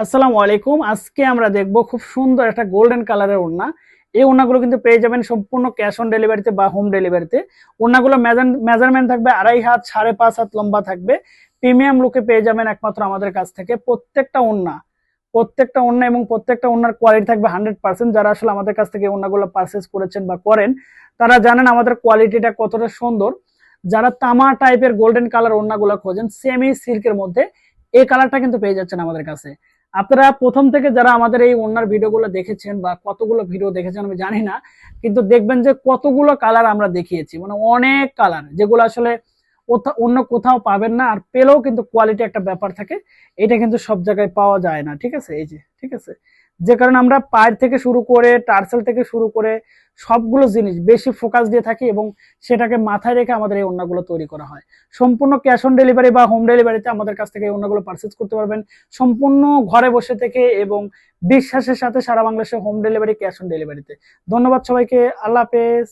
আসসালামু আলাইকুম। আজকে আমরা দেখব খুব সুন্দর একটা গোল্ডেন কালারের ওড়না। এই ওড়নাগুলো কিন্তু পেয়ে যাবেন সম্পূর্ণ ক্যাশ অন ডেলিভারিতে বা হোম ডেলিভারিতে। ওড়নাগুলো মেজারমেন্ট থাকবে 2.5 হাত 5.5 হাত লম্বা থাকবে। প্রিমিয়াম লুকে পেয়ে যাবেন একমাত্র আমাদের কাছ থেকে। প্রত্যেকটা ওড়না এবং প্রত্যেকটা ওড়নার কোয়ালিটি থাকবে 100%। যারা আসলে আমাদের কাছ থেকে ওড়নাগুলো পারচেজ করেছেন বা করেন তারা জানেন আমাদের কোয়ালিটিটা কতটা সুন্দর। যারা তামা টাইপের গোল্ডেন কালার ওড়নাগুলো খোঁজেন সেমি সিল্কের মধ্যে, এই কালারটা কিন্তু পেয়ে যাচ্ছেন আমাদের কাছে। আপনারা প্রথম থেকে যারা আমাদের এই ওড়নার ভিডিওগুলো দেখেছেন বা কতগুলো ভিডিও দেখেছেন আমি জানি না, কিন্তু দেখবেন যে কতগুলো কালার আমরা দেখিয়েছি, মানে অনেক কালার যেগুলো আসলে অন্য কোথাও পাবেন না, আর পেলেও কিন্তু কোয়ালিটি একটা ব্যাপার থাকে, এটা কিন্তু সব জায়গায় পাওয়া যায় না। ঠিক আছে, এই যে ঠিক আছে, যে কারণে আমরা পায়ের থেকে শুরু করে টার্সেল থেকে শুরু করে সবগুলো জিনিস বেশি ফোকাস দিয়ে থাকি এবং সেটাকে মাথায় রেখে আমাদের এই ওড়নাগুলো তৈরি করা হয়। সম্পূর্ণ ক্যাশ অন ডেলিভারি বা হোম ডেলিভারিতে আমাদের কাছ থেকে এই ওড়নাগুলো পারচেজ করতে পারবেন সম্পূর্ণ ঘরে বসে থেকে, এবং বিশ্বাসের সাথে সারা বাংলাদেশে হোম ডেলিভারি, ক্যাশ অন ডেলিভারিতে। ধন্যবাদ সবাইকে। আল্লাহ হাফেজ।